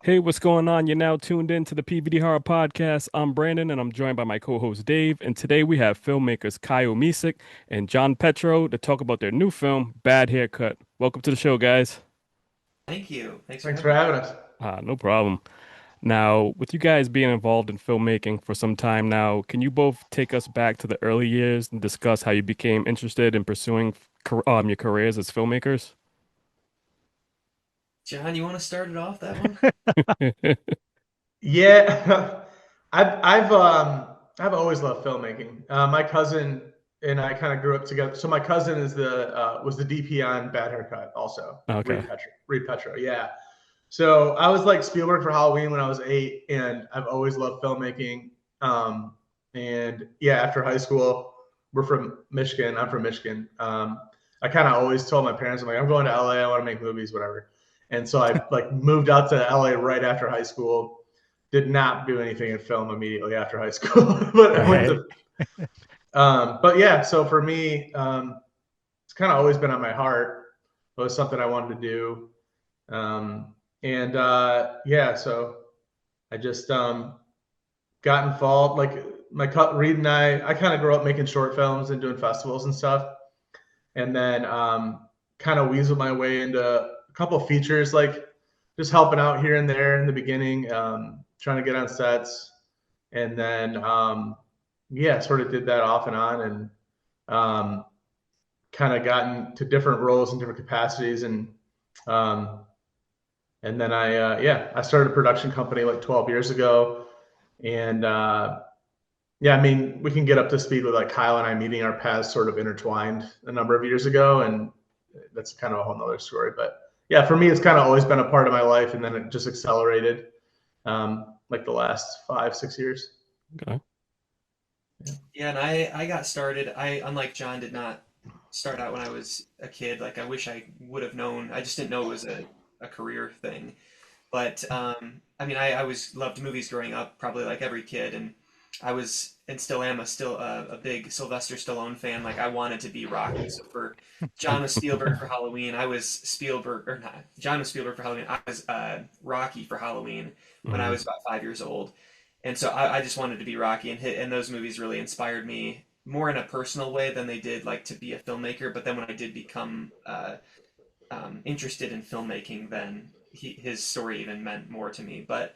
Hey, what's going on? You're now tuned in to the PVD Horror Podcast. I'm Brandon, and I'm joined by my co-host Dave. And today we have filmmakers Kyle Misak and Jon Petro to talk about their new film, Bad Haircut. Welcome to the show, guys. Thank you. Thanks for Thanks having for me. having us. No problem. Now, with you guys being involved in filmmaking for some time now, can you both take us back to the early years and discuss how you became interested in pursuing your careers as filmmakers? John, you want to start it off that one? Yeah, I've always loved filmmaking. My cousin and I kind of grew up together. So my cousin is the was the DP on Bad Haircut, also Okay. Reed Petro. Yeah. So I was like Spielberg for Halloween when I was 8, and I've always loved filmmaking. And yeah, after high school, we're from Michigan. I'm from Michigan. I kind of always told my parents, I'm like, I'm going to LA. I want to make movies, whatever. And so I like moved out to LA right after high school. Did not do anything in film immediately after high school, but I went Right. to. But yeah, so for me, it's kind of always been on my heart. It was something I wanted to do, and yeah, so I just got involved. Like my cut Reed and I kind of grew up making short films and doing festivals and stuff, and then kind of weaseled my way into a couple features, like just helping out here and there in the beginning, trying to get on sets, and then yeah, sort of did that off and on, and um, kind of gotten to different roles in different capacities, um, and then yeah, I started a production company like 12 years ago, and yeah, I mean, we can get up to speed with like Kyle and I meeting our paths sort of intertwined a number of years ago, and that's kind of a whole nother story. But yeah, for me, it's kind of always been a part of my life, and then it just accelerated like the last 5, 6 years. Okay. Yeah. Yeah, and I got started. Unlike John, did not start out when I was a kid. Like I wish I would have known. I just didn't know it was a career thing. But I mean, I always loved movies growing up, probably like every kid, and I was and still am a big Sylvester Stallone fan. Like I wanted to be Rocky. So for John was Spielberg for Halloween, I was Spielberg or not. John was Spielberg for Halloween. I was Rocky for Halloween when I Mhm. was about 5 years old, and so I just wanted to be Rocky, and those movies really inspired me more in a personal way than they did like to be a filmmaker. But then when I did become interested in filmmaking, then his story even meant more to me. But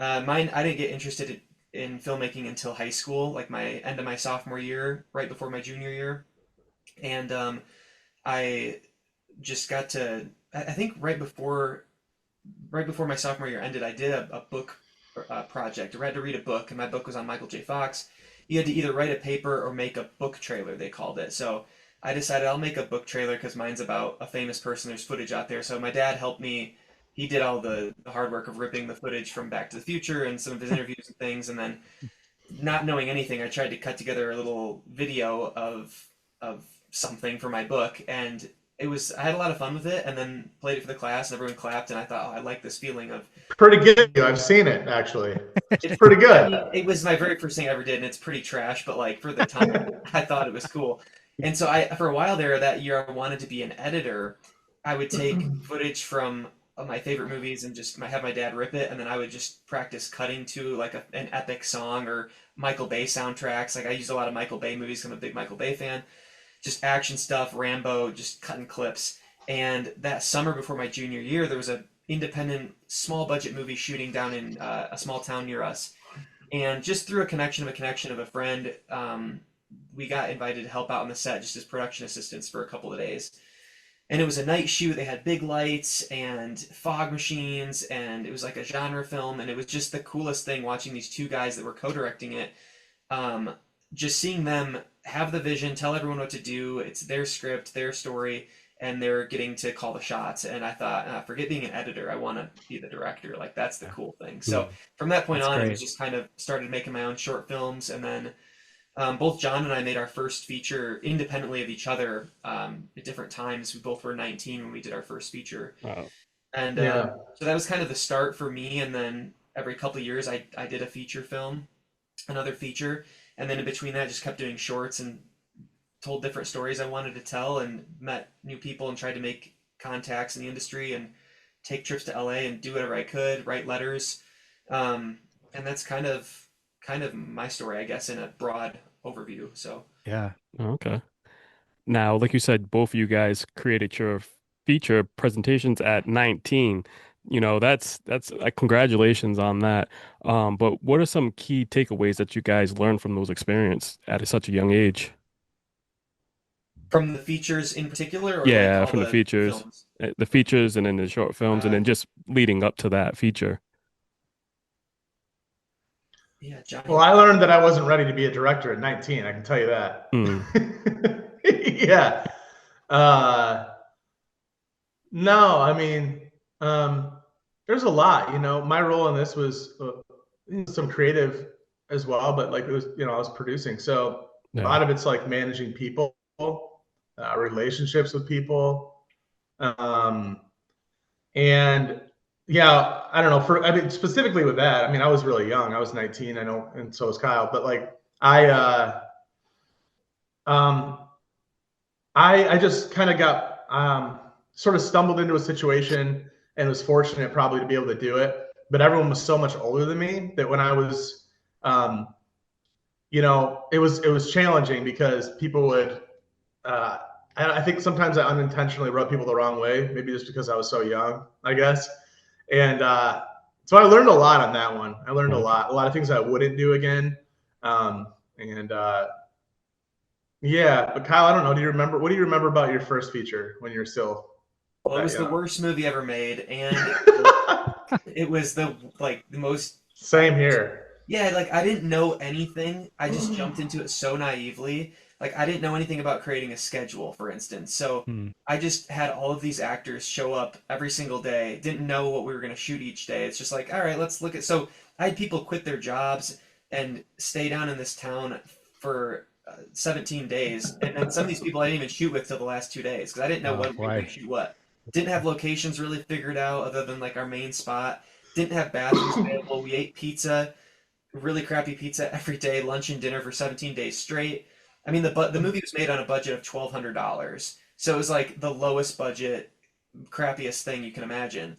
mine, I didn't get interested in filmmaking until high school, like my end of my sophomore year, right before my junior year, and I just got to. I think right before my sophomore year ended, I did a book project. I had to read a book, and my book was on Michael J. Fox. You had to either write a paper or make a book trailer, they called it. So I decided I'll make a book trailer because mine's about a famous person. There's footage out there. So my dad helped me. He did all the hard work of ripping the footage from Back to the Future and some of his interviews and things. And then, not knowing anything, I tried to cut together a little video of something for my book, and I had a lot of fun with it. And then played it for the class, and everyone clapped, and I thought, oh, I like this feeling of Pretty good. I've seen it actually. It's it's. pretty I good. mean, it was my very first thing I ever did, and it's pretty trash. But like for the time, I thought it was cool. And so for a while there that year, I wanted to be an editor. I would take footage from my favorite movies and just have my dad rip it, and then I would just practice cutting to like an epic song or Michael Bay soundtracks. Like I use a lot of Michael Bay movies. 'Cause I'm a big Michael Bay fan. Just action stuff, Rambo, just cutting clips. And that summer before my junior year, there was a independent small budget movie shooting down in a small town near us, and just through a connection of a friend, we got invited to help out on the set just as production assistants for a couple of days. And it was a night shoot. They had big lights and fog machines, and it was like a genre film. And it was just the coolest thing watching these two guys that were co-directing it. Um, just seeing them have the vision, tell everyone what to do. It's their script, their story, and they're getting to call the shots. And I thought, forget being an editor. I want to be the director. Like that's the cool thing. So Mm. from that point That's on, it was great. just kind of started making my own short films, and then both John and I made our first feature independently of each other at different times. We both were 19 when we did our first feature, Oh, and Yeah. so that was kind of the start for me. And then every couple of years, I did a feature film, another feature, and then in between that, just kept doing shorts and told different stories I wanted to tell, and met new people and tried to make contacts in the industry and take trips to LA and do whatever I could, write letters. And that's kind of my story, I guess, in a broad overview. So Yeah. Okay. Now, like you said, both of you guys created your feature presentations at 19. That's congratulations on that. But what are some key takeaways that you guys learned from those experience at such a young age? from the features in particular, or like Yeah, all from the films? the features, and then the short films, and Uh, then just leading up to that feature. yeah, Well, Johnny. I learned that I wasn't ready to be a director at 19. I can tell you that. Mm, Yeah. Uh, no, I mean, there's a lot. My role in this was some creative as well, but like it was, I was producing. So a yeah. lot of it's like managing people, relationships with people, um, and yeah, I don't know. I mean, specifically with that, I mean, I was really young. I was 19. I know, and so was Kyle. But like, um, I just kind of got sort of stumbled into a situation and was fortunate probably to be able to do it. But everyone was so much older than me that when I was, um, it was challenging because people would. Uh, I think sometimes I unintentionally rub people the wrong way, maybe just because I was so young, I guess. And so I learned a lot on that one. I learned Okay. a lot of things I wouldn't do again. And Yeah, but Kyle, I don't know. Do you remember? What do you remember about your first feature when you were still Well, it that was the young? worst movie ever made, and it was the most. Same here. Yeah, like I didn't know anything. I just jumped into it so naively. Like I didn't know anything about creating a schedule, for instance. So Mm, I just had all of these actors show up every single day. Didn't know what we were going to shoot each day. It's just like, all right, let's look at. So I had people quit their jobs and stay down in this town for 17 days, and then some of these people I didn't even shoot with till the last 2 days because I didn't know Oh when we were going boy. to shoot what. Didn't have locations really figured out other than like our main spot. Didn't have bathrooms available. We ate pizza, really crappy pizza every day, lunch and dinner for 17 days straight. I mean, the movie was made on a budget of $1,200, so it was like the lowest budget, crappiest thing you can imagine.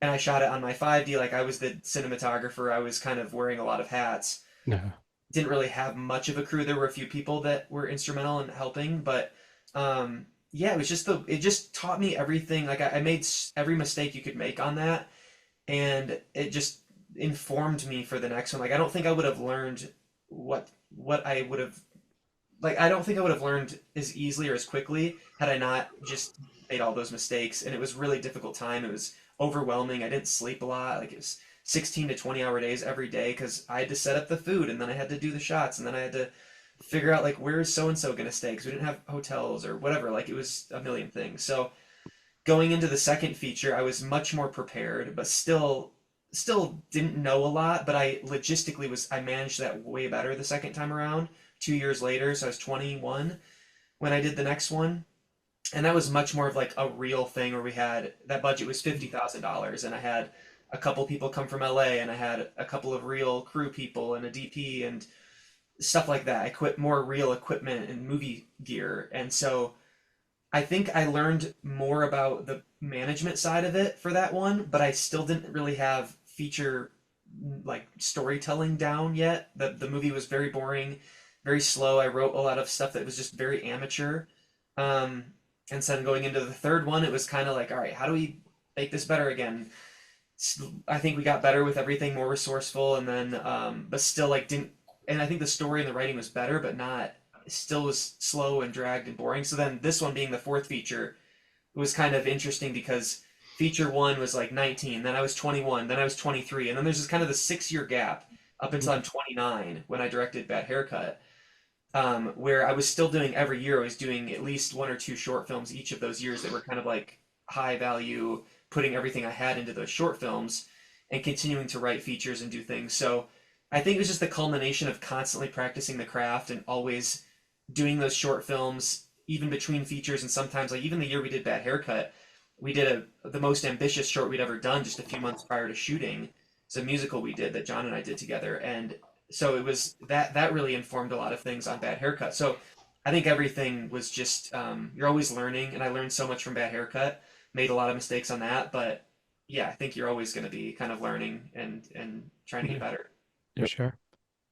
And I shot it on my 5D, like I was the cinematographer. I was kind of wearing a lot of hats. yeah. Didn't really have much of a crew. There were a few people that were instrumental in helping, but yeah, it just taught me everything. Like I made every mistake you could make on that, and it just informed me for the next one. Like I don't think I would have learned what I would have like I don't think I would have learned as easily or as quickly had I not just made all those mistakes. And it was really difficult time. It was overwhelming. I didn't sleep a lot. Like it was 16 to 20-hour days every day because I had to set up the food and then I had to do the shots and then I had to figure out like where is so and so going to stay because we didn't have hotels or whatever. Like it was a million things. So going into the second feature, I was much more prepared, but still didn't know a lot. But I managed that way better the second time around. 2 years later, so I was 21 when I did the next one, and that was much more of like a real thing where we had that budget was $50,000, and I had a couple people come from LA, and I had a couple of real crew people and a DP and stuff like that. I quit more real equipment and movie gear, and so I think I learned more about the management side of it for that one, but I still didn't really have feature like storytelling down yet. The movie was very boring, very slow. I wrote a lot of stuff that was just very amateur. Um, and so then going into the third one, it was kind of like, all right, how do we make this better again? I think we got better with everything, more resourceful, and then but still like didn't. And I think the story and the writing was better, but not still was slow and dragged and boring. So then this one being the fourth feature was kind of interesting because feature one was like 19, then I was 21, then I was 23, and then there's this kind of the 6 year gap up until I'm 29 when I directed Bad Haircut, where I was still doing every year. I was doing at least one or two short films each of those years that were kind of like high value, putting everything I had into those short films and continuing to write features and do things. So I think it was just the culmination of constantly practicing the craft and always doing those short films, even between features. And sometimes, like even the year we did Bad Haircut, we did the most ambitious short we'd ever done just a few months prior to shooting. It's a musical we did that John and I did together, and so it was that really informed a lot of things on Bad Haircut. So I think everything was just you're always learning, and I learned so much from Bad Haircut. Made a lot of mistakes on that, but yeah, I think you're always going to be kind of learning and trying to get Yeah. better. For Yep. sure.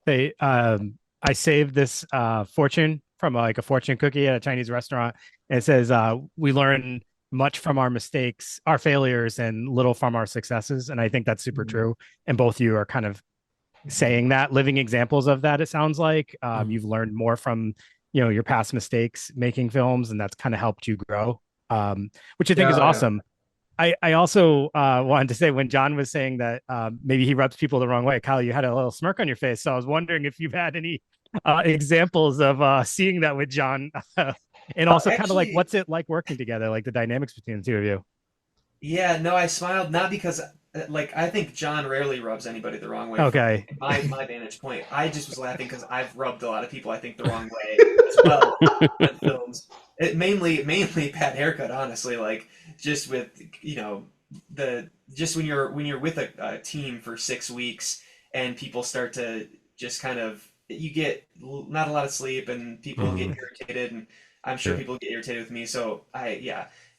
They I saved this fortune from like a fortune cookie at a Chinese restaurant. And it says we learn much from our mistakes, our failures, and little from our successes. And I think that's super true. And both of you are kind of saying that, living examples of that. It sounds like you've learned more from your past mistakes making films, and that's kind of helped you grow, which I think is Yeah, yeah. awesome. I also wanted to say, when Jon was saying that maybe he rubs people the wrong way, Kyle, you had a little smirk on your face. So I was wondering if you've had any examples of seeing that with Jon, and also kind of like, Actually, what's it like working together, like the dynamics between the two of you. yeah, no, I smiled not because like I think John rarely rubs anybody the wrong way from Okay. my vantage point. I just was laughing because I've rubbed a lot of people I think the wrong way as well in films. It mainly bad haircut, honestly. Like just with the just when you're with a team for 6 weeks and people start to just kind of you get not a lot of sleep and people get Mhm. irritated and I'm sure Yeah. people get irritated with me. So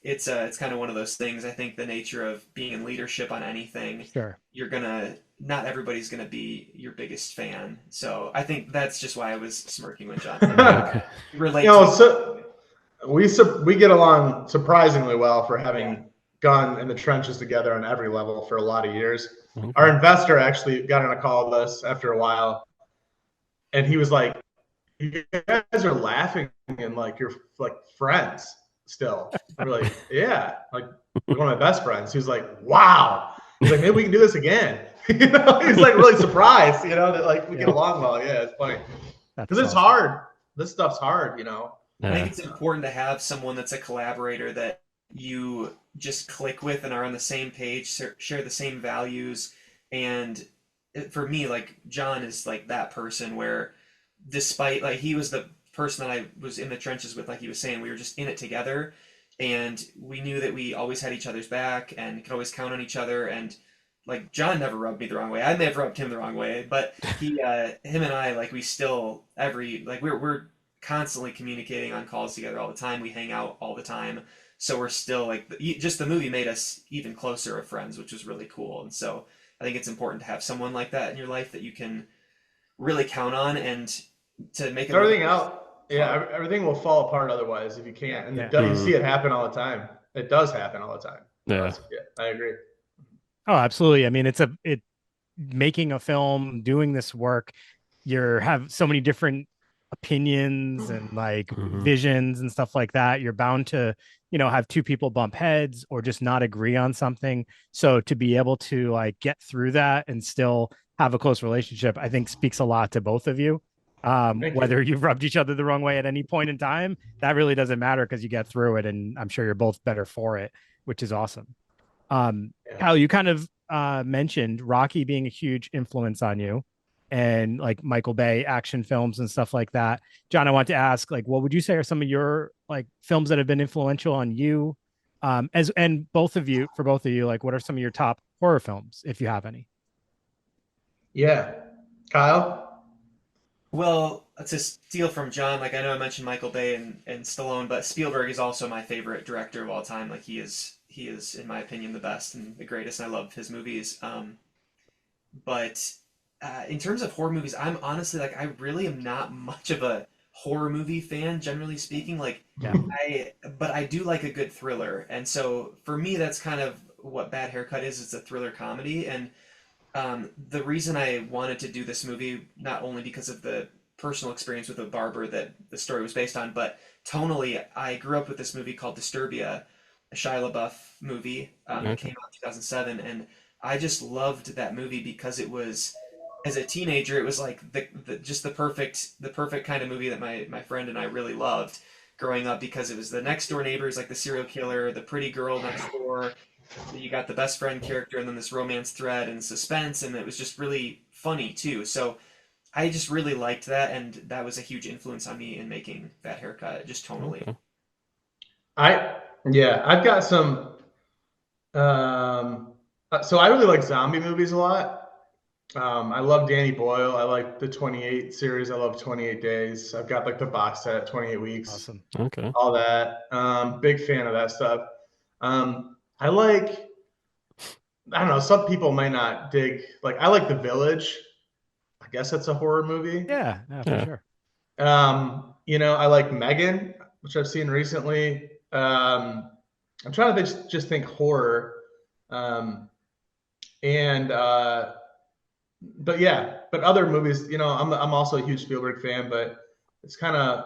it's kind of one of those things. I think the nature of being in leadership on anything, Sure. you're gonna not everybody's gonna be your biggest fan. So I think that's just why I was smirking when John said that. Okay. Relate to So we get along surprisingly well for yeah. having gone in the trenches together on every level for a lot of years. Our Okay. investor actually got on a call with us after a while, and he was like, "You guys are laughing and like you're like friends still." I'm like, "Yeah, like one of my best friends." He was like, "Wow." He's like, "Maybe we can do this again." He's like really surprised, that like we get Yeah, along well. Yeah, it's funny that's because it's awesome. hard. This stuff's hard. I think Yeah. it's important to have someone that's a collaborator that you just click with and are on the same page, share the same values. And for me, like John is like that person where, despite like he was the person that I was in the trenches with, like he was saying, we were just in it together, and we knew that we always had each other's back and could always count on each other. And like John never rubbed me the wrong way. I may have rubbed him the wrong way, but him and I, like we still we're constantly communicating on calls together all the time. We hang out all the time. So we're still like just the movie made us even closer of friends, which was really cool. And so I think it's important to have someone like that in your life that you can really count on and to make a movie. Everything out, yeah, everything will fall apart otherwise if you can't. And Yeah. you see it happen all the time. It does happen all the time. Yeah. Yeah, I agree. Oh, absolutely. I mean, it making a film, doing this work, you have so many different opinions and like Mhm. visions and stuff like that. You're bound to, have two people bump heads or just not agree on something. So to be able to like get through that and still have a close relationship, I think speaks a lot to both of you. Thank you. Whether you've rubbed each other the wrong way at any point in time, that really doesn't matter because you get through it, and I'm sure you're both better for it, which is awesome. Yeah. Kyle, you kind of mentioned Rocky being a huge influence on you, and like Michael Bay action films and stuff like that. Jon, I want to ask, like, what would you say are some of your like films that have been influential on you? And for both of you, like, what are some of your top horror films, if you have any? Yeah. Kyle? Well, to steal from John, like I know I mentioned Michael Bay and Stallone, but Spielberg is also my favorite director of all time. Like he is in my opinion the best and the greatest. And I love his movies. But in terms of horror movies, I'm honestly like I really am not much of a horror movie fan, generally speaking. Like Yeah. but I do like a good thriller, and so for me, that's kind of what Bad Haircut is. It's a thriller comedy, and the reason I wanted to do this movie not only because of the personal experience with a barber that the story was based on, but tonally, I grew up with this movie called Disturbia, a Shia LaBeouf movie that Okay. came out in 2007, and I just loved that movie because it was, as a teenager, it was like just the perfect kind of movie that my friend and I really loved growing up because it was the next door neighbors, like the serial killer, the pretty girl next door, you got the best friend character and then this romance thread and suspense, and it was just really funny too. So I just really liked that, and that was a huge influence on me in making that haircut, just tonally. Okay. I've got some. So I really like zombie movies a lot. I love Danny Boyle. I like the 28 series. I love 28 Days. I've got like the box set, 28 Weeks, Awesome. Okay. all that. Big fan of that stuff. I like I don't know. Some people might not dig. Like I like The Village. I guess that's a horror movie. Yeah, for sure. I like Megan, which I've seen recently. I'm trying to just think horror. And but yeah, but other movies, I'm also a huge Spielberg fan, but it's kind of,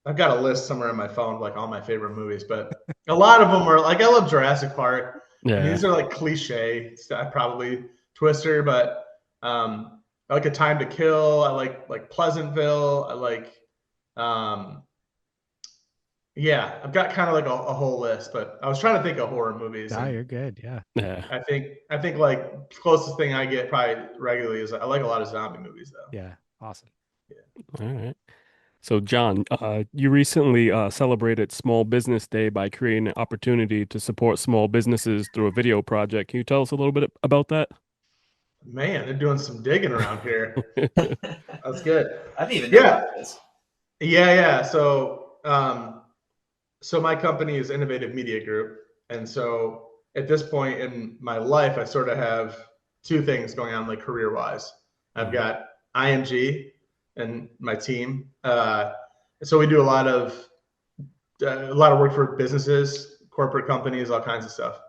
I've got a list somewhere on my phone of like all my favorite movies, but a lot of them are like, I love Jurassic Park. Yeah. I mean, these are like cliche, probably Twister, but I like A Time to Kill. I like Pleasantville. I like, yeah, I've got kind of like a whole list, but I was trying to think of horror movies. Ah, you're good. Yeah. Yeah. I think like closest thing I get probably regularly is I like a lot of zombie movies though. Yeah. Awesome. All right. So, Jon, you recently celebrated Small Business Day by creating an opportunity to support small businesses through a video project. Can you tell us a little bit about that? Man, they're doing some digging around here. That's good. I didn't even know what it is. Yeah. So my company is Innovative Media Group. And so at this point in my life, I sort of have two things going on, like career wise. I've got IMG and my team. So we do a lot of work for businesses, corporate companies, all kinds of stuff.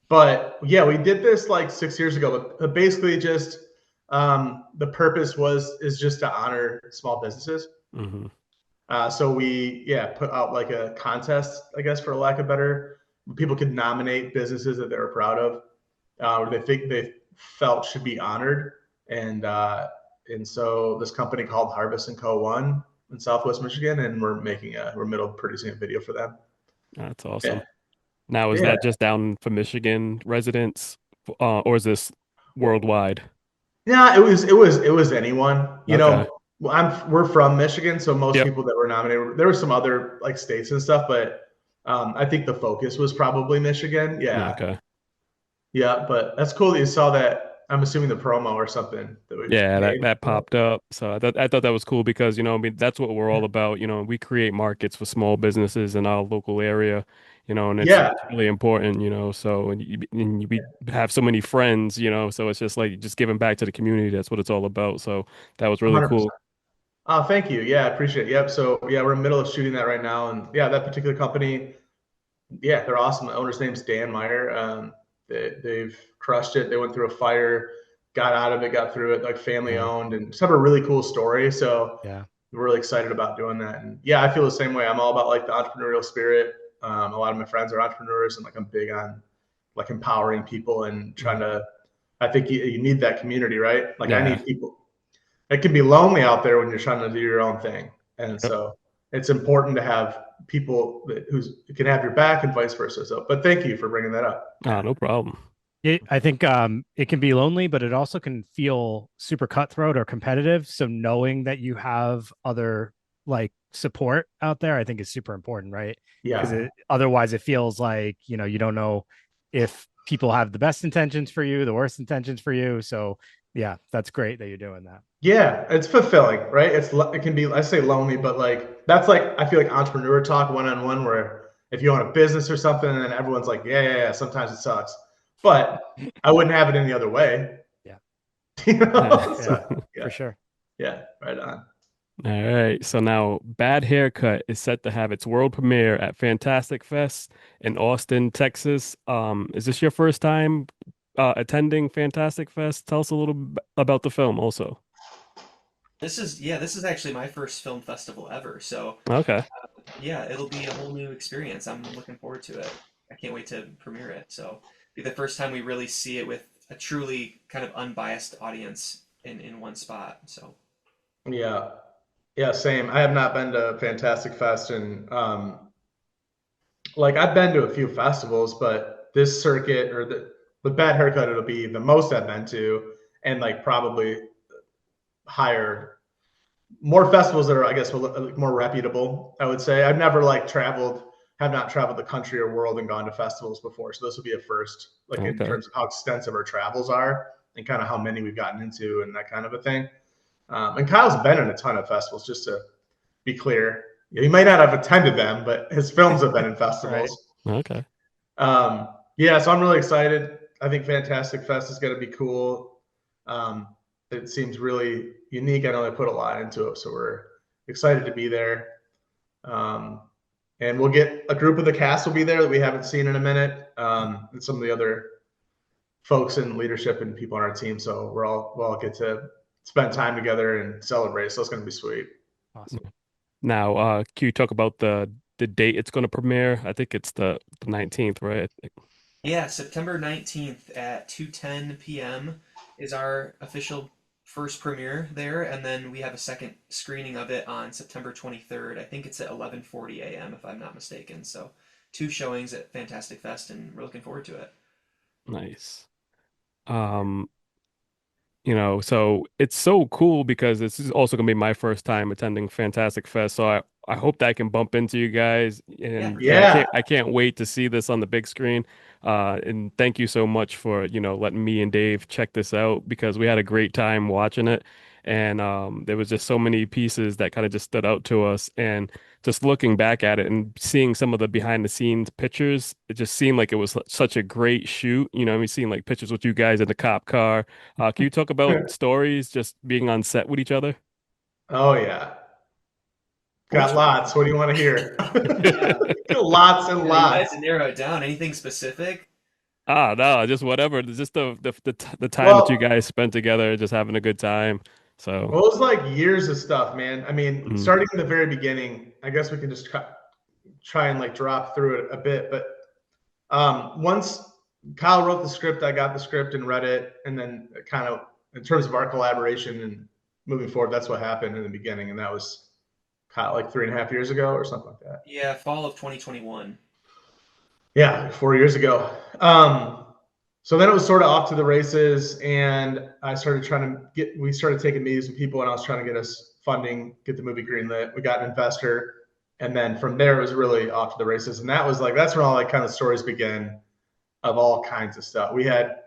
But yeah, we did this like 6 years ago, but basically just the purpose is just to honor small businesses. Mm-hmm. So we put out like a contest, I guess, for lack of better. People could nominate businesses that they were proud of, or they felt should be honored. And so this company called Harvest & Co. won in Southwest Michigan, and we're producing a video for them. That's awesome. Yeah. Now, is that just down for Michigan residents, or is this worldwide? Yeah, it was anyone. You Okay. know, we're from Michigan, so most people that were nominated, there were some other like states and stuff, but I think the focus was probably Michigan. Yeah. Okay. Yeah, but that's cool that you saw that. I'm assuming the promo or something that we that popped up. So I thought that was cool because, I mean, that's what we're all about. We create markets for small businesses in our local area, and it's really important, so, we have so many friends, so it's just like just giving back to the community. That's what it's all about. So that was really 100%. cool. Oh, thank you. Yeah, I appreciate it. Yep. So yeah, we're in the middle of shooting that right now. And yeah, that particular company, they're awesome. The owner's name's Dan Meyer. They've crushed it. They went through a fire, got out of it, got through it, like family owned, and just have a really cool story. So we're really excited about doing that. And yeah, I feel the same way. I'm all about like the entrepreneurial spirit. A lot of my friends are entrepreneurs, and like I'm big on like empowering people and trying to. I think you need that community, right? Like I need people. It can be lonely out there when you're trying to do your own thing, and so it's important to have people who can have your back and vice versa. So, but thank you for bringing that up. No problem. I think it can be lonely, but it also can feel super cutthroat or competitive. So knowing that you have other like support out there, I think is super important, right? Yeah. Because otherwise it feels like, you don't know if people have the best intentions for you, the worst intentions for you. So yeah, that's great that you're doing that. Yeah, it's fulfilling, right? It can be, I say lonely, but like that's like I feel like entrepreneur talk one-on-one, where if you own a business or something, and then everyone's like, yeah, sometimes it sucks, but I wouldn't have it any other way. Yeah. For sure. Yeah, right on. All right, so now Bad Haircut is set to have its world premiere at Fantastic Fest in Austin, Texas. Is this your first time attending Fantastic Fest? Tell us a little bit about the film also. This is actually my first film festival ever. So okay. It'll be a whole new experience. I'm looking forward to it. I can't wait to premiere it. So it'll be the first time we really see it with a truly kind of unbiased audience in one spot. So yeah, same. I have not been to Fantastic Fest, and like I've been to a few festivals, but this circuit or the Bad Haircut, it'll be the most I've been to, and like probably more festivals that are, I guess, more reputable. I would say I've never have not traveled the country or world and gone to festivals before, so this will be a first, like in terms of how extensive our travels are and kind of how many we've gotten into and that kind of a thing. And Kyle's been in a ton of festivals, just to be clear. He might not have attended them, but his films have been in festivals. Right. Okay. Yeah, so I'm really excited. I think Fantastic Fest is going to be cool. It seems really unique. I know they put a lot into it, so we're excited to be there. Um, and we'll get a group of the cast will be there that we haven't seen in a minute, and some of the other folks in leadership and people on our team. So we'll all get to spend time together and celebrate. So it's going to be sweet. Awesome. Now, can you talk about the date it's going to premiere? I think it's the 19th, right? Yeah, September 19th at 2:10 p.m. is our official first premiere there, and then we have a second screening of it on September 23rd. I think it's at 11:40 a.m. if I'm not mistaken. So, two showings at Fantastic Fest, and we're looking forward to it. Nice. Um, so it's so cool because this is also gonna be my first time attending Fantastic Fest. So I hope that I can bump into you guys, Yeah, and for yeah, sure. Yeah. I can't wait to see this on the big screen. And thank you so much for, letting me and Dave check this out because we had a great time watching it. And there was just so many pieces that kind of just stood out to us. And just looking back at it and seeing some of the behind the scenes pictures, it just seemed like it was such a great shoot. We seen like pictures with you guys in the cop car. Can you talk about stories just being on set with each other? Oh yeah. Which Got lots. What do you want to hear? yeah, Lots and yeah, you guys lots. narrow it down. Anything specific? No, just whatever. Just the time that you Well, guys spent together, just having a good time. So, well, it was like years of stuff, man. I mean, mm, starting in the very beginning, I guess we can just try and like drop through it a bit. But once Kyle wrote the script, I got the script and read it, and then kind of in terms of our collaboration and moving forward, that's what happened in the beginning, and that was Kyle like 3.5 years ago or something like that. Yeah, fall of 2021. Yeah, 4 years ago. So then it was sort of off to the races, and I started trying to we started taking meetings with people, and I was trying to get us funding, get the movie greenlit. We got an investor, and then from there it was really off to the races. And that was like, that's when all like kind of stories began of all kinds of stuff. We had,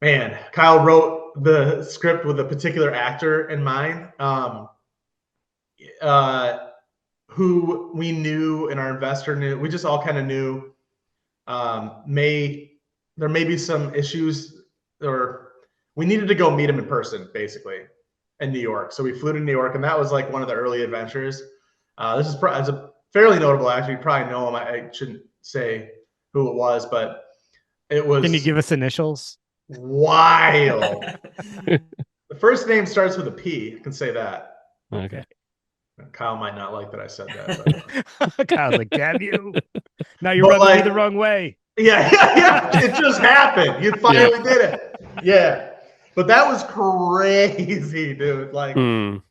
man, Kyle wrote the script with a particular actor in mind, uh, who we knew and our investor knew. We just all kind of knew there may be some issues, or we needed to go meet him in person, basically, in New York. So we flew to New York, and that was like one of the early adventures. This is as a fairly notable actor. You probably know him. I shouldn't say who it was, but it was Can you give us initials? wild. The first name starts with a P. I can say that. okay. Kyle might not like that I said that. But. Kyle's like, damn you. Now you're But, rubbing me like, the wrong way. Yeah. It just happened. You finally did it. Yeah. But that was crazy, dude. Like, Mm,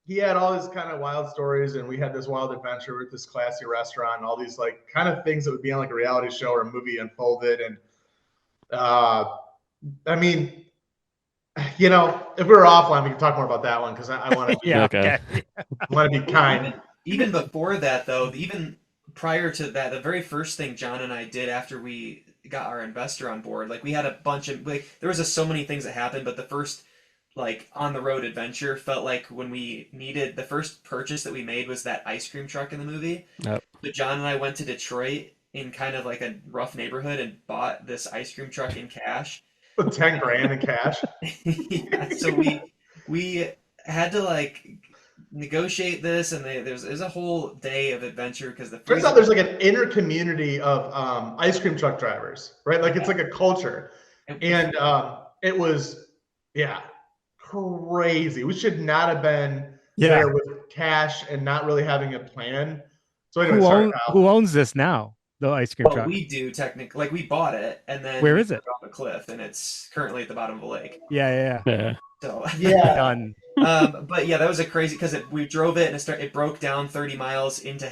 he had all these kind of wild stories, and we had this wild adventure with this classy restaurant, and all these like kind of things that would be on like a reality show or a movie unfolded. And I mean, if we were offline, we could talk more about that one because I want to Yeah. okay. be kind. Even before that, though, even prior to that, the very first thing John and I did after we got our investor on board, like we had a bunch of like there was so many things that happened, but the first like on the road adventure felt like when we needed the first purchase that we made was that ice cream truck in the movie. Yep. So John and I went to Detroit in kind of like a rough neighborhood and bought this ice cream truck in cash. With 10 grand in cash. Yeah, so we had to like negotiate this, and there's a whole day of adventure because the Turns out there's like an inner community of ice cream truck drivers, right? Like it's like a culture. And it was, yeah, crazy. We should not have been there with cash and not really having a plan. So anyway, sorry, Kyle. Who owns this now? The ice cream Well, truck. we do technically, like we bought it and then Where we is it? took off a cliff, and it's currently at the bottom of a lake. Yeah. Yeah. So Yeah. Done. but yeah, that was a crazy because we drove it and it broke down 30 miles into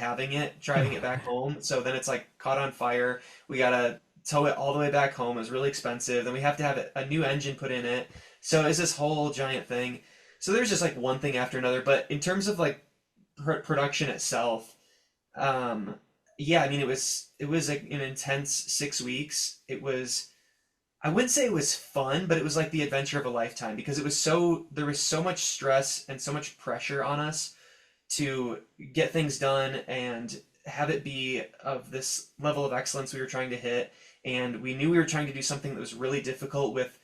driving it back home. So then it's like caught on fire. We gotta tow it all the way back home. It was really expensive. Then we have to have a new engine put in it. So it's this whole giant thing. So there's just like one thing after another. But in terms of like production itself, yeah, I mean it was like an intense 6 weeks. I wouldn't say it was fun, but it was like the adventure of a lifetime because there was so much stress and so much pressure on us to get things done and have it be of this level of excellence we were trying to hit. and we knew we were trying to do something that was really difficult with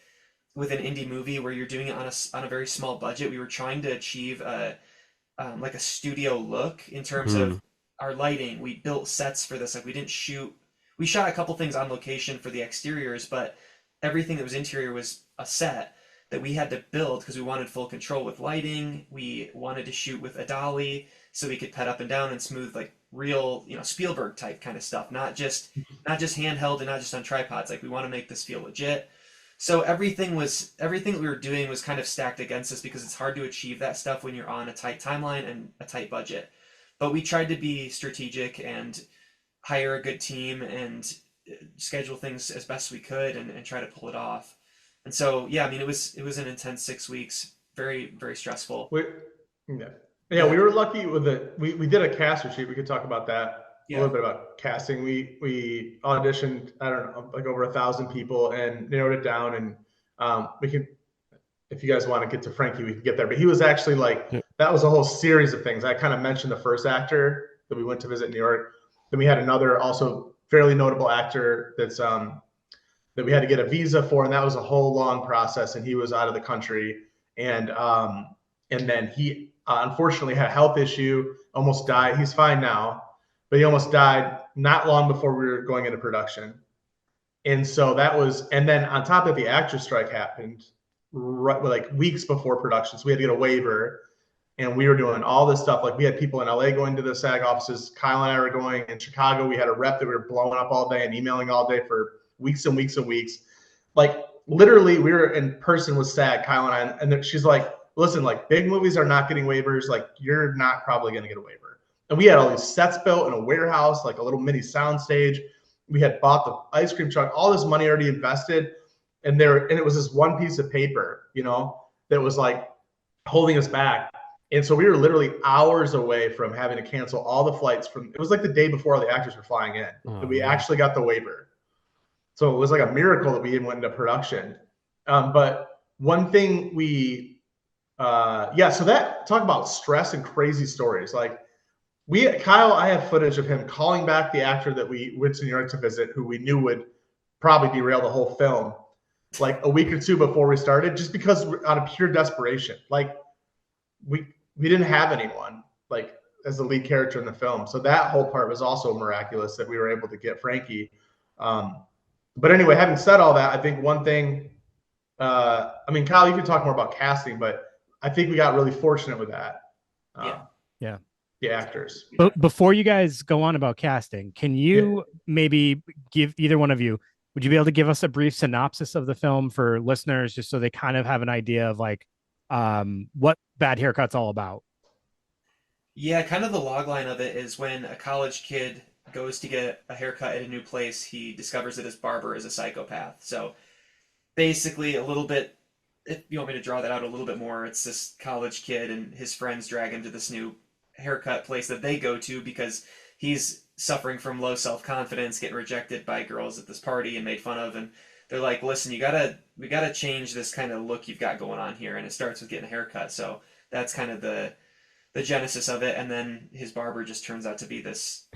an indie movie where you're doing it on a very small budget. We were trying to achieve like a studio look in terms of Mm. our lighting. We built sets for this. Like we didn't shoot. We shot a couple things on location for the exteriors, but everything that was interior was a set that we had to build because we wanted full control with lighting. We wanted to shoot with a dolly so we could pet up and down and smooth like real, Spielberg type kind of stuff, not just handheld and not just on tripods. Like we want to make this feel legit. So everything that we were doing was kind of stacked against us because it's hard to achieve that stuff when you're on a tight timeline and a tight budget. But we tried to be strategic and hire a good team and schedule things as best we could and try to pull it off. And so yeah, I mean it was an intense 6 weeks, very, very stressful. We, yeah. Yeah, we were lucky with it. We did a cast sheet. We could talk about that a Yeah. little bit about casting. We auditioned, I don't know, like over 1,000 people and narrowed it down. And we can, if you guys want to get to Frankie, we can get there. But he was actually like, Yeah. that was a whole series of things. I kind of mentioned the first actor that we went to visit in New York. Then we had another also fairly notable actor that we had to get a visa for, and that was a whole long process. And he was out of the country, and then he unfortunately had a health issue, almost died. He's fine now, but he almost died not long before we were going into production. And so that was, and then on top of the actor strike happened right, like weeks before production. So we had to get a waiver, and we were doing all this stuff. Like we had people in LA going to the SAG offices. Kyle and I were going in Chicago. We had a rep that we were blowing up all day and emailing all day for weeks and weeks and weeks. Like literally we were in person with SAG, Kyle and I, and she's like, listen, like big movies are not getting waivers. Like you're not probably going to get a waiver. And we had all these sets built in a warehouse, like a little mini sound stage. We had bought the ice cream truck, all this money already invested. And it was this one piece of paper, that was like holding us back. And so we were literally hours away from having to cancel all the flights it was like the day before all the actors were flying in that we actually got the waiver. So it was like a miracle that we even went into production. But one thing so that, talk about stress and crazy stories. Like Kyle, I have footage of him calling back the actor that we went to New York to visit, who we knew would probably derail the whole film, like a week or two before we started, just because out of pure desperation. Like we didn't have anyone like as the lead character in the film. So that whole part was also miraculous that we were able to get Frankie. But anyway, having said all that, I think one thing, I mean, Kyle, you can talk more about casting, but I think we got really fortunate with that. Yeah. The actors. But before you guys go on about casting, can you maybe give, either one of you, would you be able to give us a brief synopsis of the film for listeners, just so they kind of have an idea of like what Bad Haircut's all about? Yeah, kind of the log line of it is when a college kid goes to get a haircut at a new place, he discovers that his barber is a psychopath. So basically a little bit, if you want me to draw that out a little bit more, it's this college kid and his friends drag him to this new haircut place that they go to because he's suffering from low self-confidence, getting rejected by girls at this party and made fun of, and they're like, listen, we gotta change this kind of look you've got going on here, and it starts with getting a haircut. So that's kind of the genesis of it. And then his barber just turns out to be this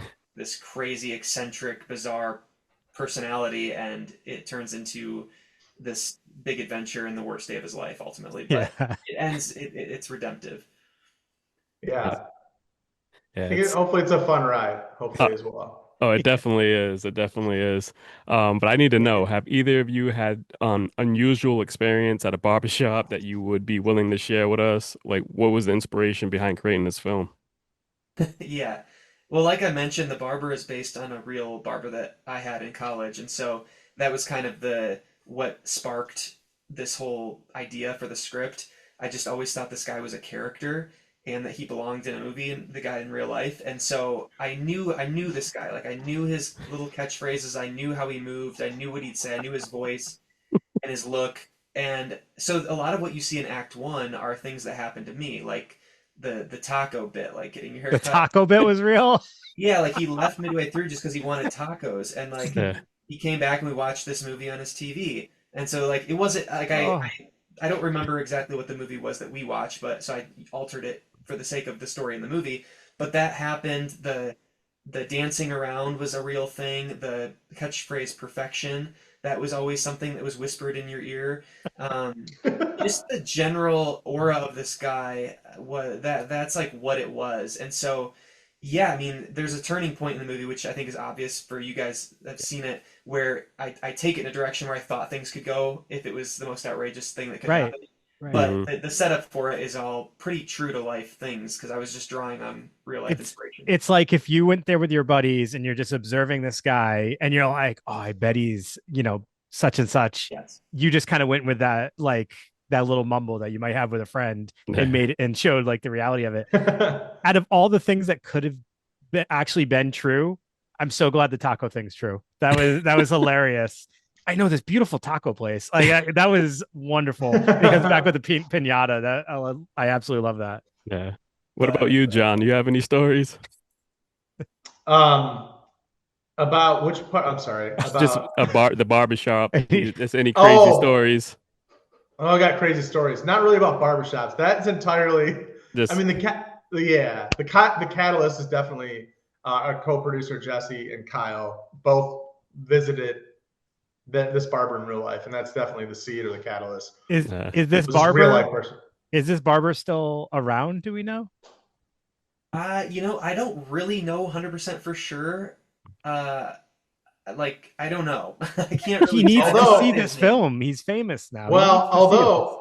crazy, eccentric, bizarre personality, and it turns into this big adventure in the worst day of his life ultimately. But it ends, it's redemptive. Yeah. Yeah, hopefully it's a fun ride, hopefully as well. Oh, it definitely is. It definitely is. But I need to know, have either of you had unusual experience at a barbershop that you would be willing to share with us? Like, what was the inspiration behind creating this film? Yeah. Well, like I mentioned, the barber is based on a real barber that I had in college, and so that was kind of what sparked this whole idea for the script. I just always thought this guy was a character and that he belonged in a movie, and the guy in real life. And so I knew this guy. Like I knew his little catchphrases, I knew how he moved, I knew what he'd say, I knew his voice and his look. And so a lot of what you see in Act 1 are things that happened to me, like the taco bit, like getting your hair The cut. taco bit was real? Yeah, like he left midway through just because he wanted tacos, and like Yeah. he came back and we watched this movie on his TV. And so like it wasn't like Oh. I don't remember exactly what the movie was that we watched, but so I altered it for the sake of the story in the movie. But that happened. The dancing around was a real thing. The catchphrase perfection, that was always something that was whispered in your ear. Um, just the general aura of this guy was that's like what it was. And so yeah, I mean, there's a turning point in the movie, which I think is obvious for you guys that have seen it, where I take it in a direction where I thought things could go if it was the most outrageous thing that could Right. happen. Right. But Hmm. the setup for it is all pretty true to life things because I was just drawing on real life It's inspiration. it's like if you went there with your buddies and you're just observing this guy and you're like, oh, I bet he's, such and such. Yes. You just kind of went with that, like that little mumble that you might have with a friend and Yeah. made it and showed like the reality of it. Out of all the things that could have actually been true, I'm so glad the taco thing's true. That was hilarious. I know this beautiful taco place. Like that was wonderful. And he comes back with the pinata. That I absolutely love that. Yeah. What about But you, John? You have any stories? um, about which part? I'm sorry. Just About the barbershop. Just any crazy oh, stories? oh, I got crazy stories. Not really about barbershops. That's entirely. I Just mean, yeah, the catalyst is definitely our co-producer Jesse and Kyle both visited this barber in real life, and that's definitely the seed or the catalyst. Is uh, is It this was just a real barber life person. is this barber still around? Do we know? I don't really know 100% for sure. Uh, like, I don't know. I can't He really tell. needs I to just see know Although, this his name. film. He's famous now. He needs well, to see it.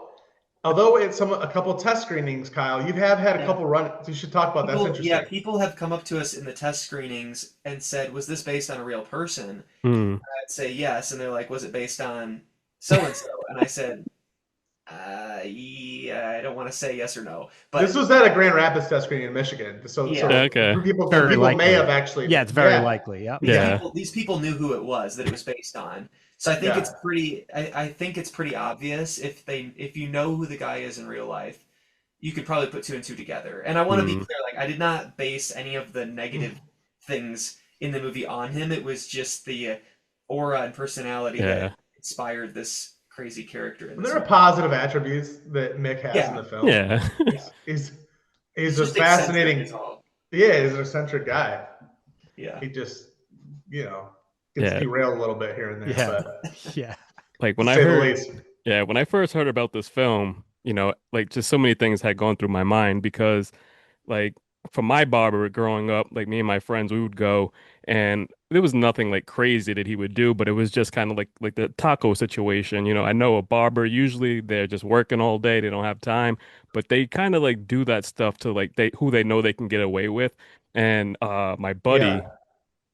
although it's a couple test screenings, Kyle, you have had a Yeah. couple run. You should talk about that's Yeah, interesting. people have come up to us in the test screenings and said, "Was this based on a real person?" hmm. I'd say yes, and they're like, "Was it based on so and so?" And I said, yeah, I don't want to say yes or no, This but was at a Grand Rapids test screening in Michigan, yeah, so Okay. some Very people may likely. have actually, Yeah, it's very yeah, likely. Yep. yeah, these people knew who it was that it was based on. So I think it's yeah. pretty. I think it's pretty obvious if you know who the guy is in real life, you could probably put two and two together. And I want to be Hmm. clear, like I did not base any of the negative things in the movie on him. It was just the aura and personality that Yeah. inspired this crazy character in And this there are movie. positive attributes that Mick has in Yeah, the film. Yeah. yeah. He's He's he's a just eccentric, is fascinating, all. yeah, he's an eccentric guy. Yeah. He just, you know, gets Yeah. derailed a little bit here and there, Yeah. but Yeah. Like to when I say the heard, least. yeah, when I first heard about this film, like just so many things had gone through my mind because like for my barber growing up, like me and my friends, we would go and there was nothing like crazy that he would do, but it was just kind of like the taco situation. I know a barber usually they're just working all day, they don't have time, but they kind of like do that stuff to like they know they can get away with. And my buddy, Yeah,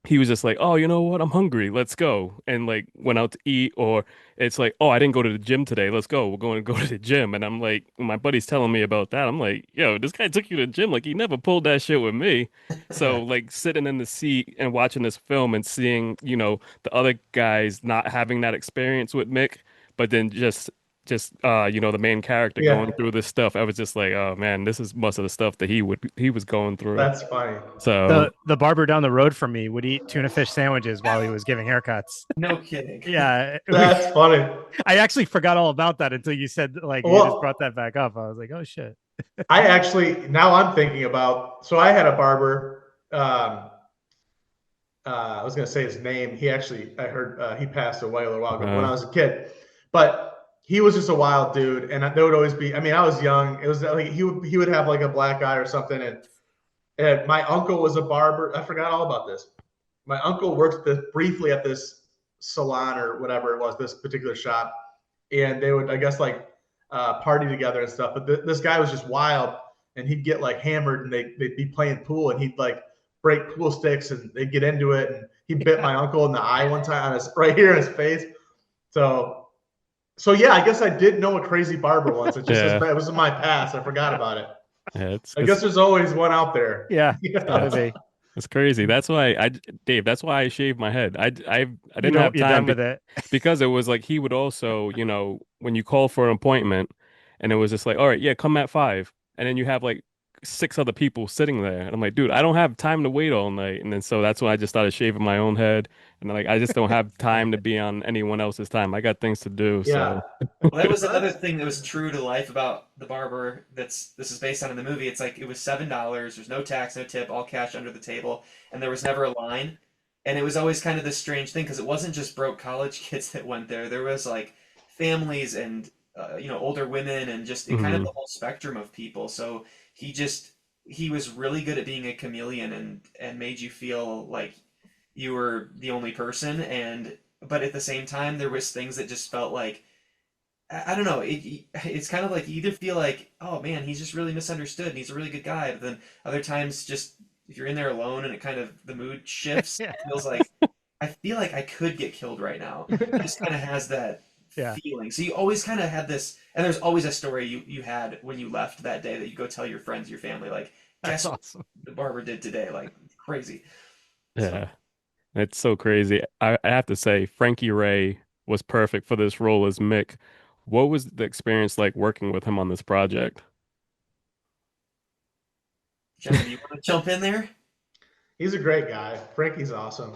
he was just like, "Oh, you know what? I'm hungry. Let's go." And like went out to eat, or it's like, "Oh, I didn't go to the gym today. Let's go. We're going to go to the gym." And I'm like, my buddy's telling me about that. I'm like, "Yo, this guy took you to the gym. Like he never pulled that shit with me." So like sitting in the seat and watching this film and seeing, the other guys not having that experience with Mick, but then just the main character yeah, going through this stuff. I was just like, "Oh man, this is most of the stuff that he was going through." that's funny. So, The barber down the road from me would eat tuna fish sandwiches while he was giving haircuts. No kidding. Yeah. That's funny. I actually forgot all about that until you said like you just brought Well, that back up. I was like, oh shit. I actually now I'm thinking about. So I had a barber. I was going to say his name. He actually, I heard he passed away a little while ago when uh, I was a kid, but he was just a wild dude. And there would always be, I mean, I was young. It was like he would have like a black eye or something. And my uncle was a barber. I forgot all about this. My uncle worked briefly at this salon or whatever it was, this particular shop. And they would, I guess, like party together and stuff. But this guy was just wild, and he'd get like hammered, and they'd be playing pool, and he'd like break pool sticks, and they'd get into it, and he bit my uncle in the eye one time on his right here in his face. So, so yeah, I guess I did know a crazy barber once. It just yeah. it was in my past. I forgot about it. Yeah, it's I guess it's there's always one out there. Yeah, it's Yeah. gotta it's be. it's crazy. That's why Dave. That's why I shaved my head. I You didn't know have you're time done with it. because it was like he would also, when you call for an appointment, and it was just like, all right, yeah, come at 5, and then you have like six other people sitting there. And I'm like, dude, I don't have time to wait all night. And then so that's when I just started shaving my own head. And like, I just don't have time to be on anyone else's time. I got things to do. Yeah. So, Well, that was Well, another that's thing that was true to life about the barber this is based on in the movie. It's like it was $7. There's no tax, no tip, all cash under the table, and there was never a line. And it was always kind of this strange thing because it wasn't just broke college kids that went there. There was like families and older women and just kind of mhm. the whole spectrum of people. So he just he was really good at being a chameleon and made you feel like you were the only person and but at the same time there was things that just felt like I don't know. It's kind of like you either feel like, oh man, he's just really misunderstood and he's a really good guy, but then other times just if you're in there alone and it kind of the mood shifts, Yeah. it feels like I feel like I could get killed right now. It just kind of has that Yeah. feeling. So you always kind of had this, and there's always a story you had when you left that day that you go tell your friends, your family, like, That's guess what awesome. the barber did today? Like crazy. So Yeah, it's so crazy. I have to say, Frankie Ray was perfect for this role as Mick. What was the experience like working with him on this project? John, do you want to jump in there? he's a great guy. Frankie's awesome.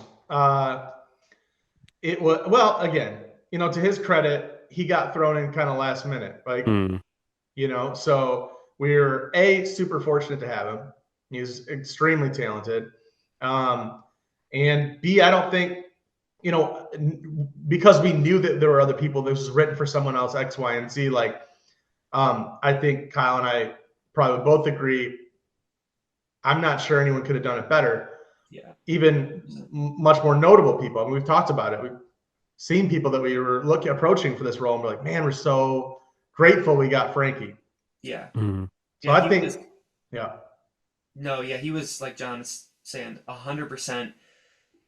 It was well again, to his credit, he got thrown in kind of last minute. Like, Mm, so we're a super fortunate to have him. He's extremely talented. Um, and B, I don't think, because we knew that there were other people, this was written for someone else, X, Y, and Z. Like, I think Kyle and I probably both agree. I'm not sure anyone could have done it better. Yeah. Even much more notable people. I mean, we've talked about it. We've seen people that we were approaching for this role, and we're like, man, we're so grateful we got Frankie. Yeah. mm, So Yeah, I he was. think, yeah, No, yeah, he was like John is saying, 100%.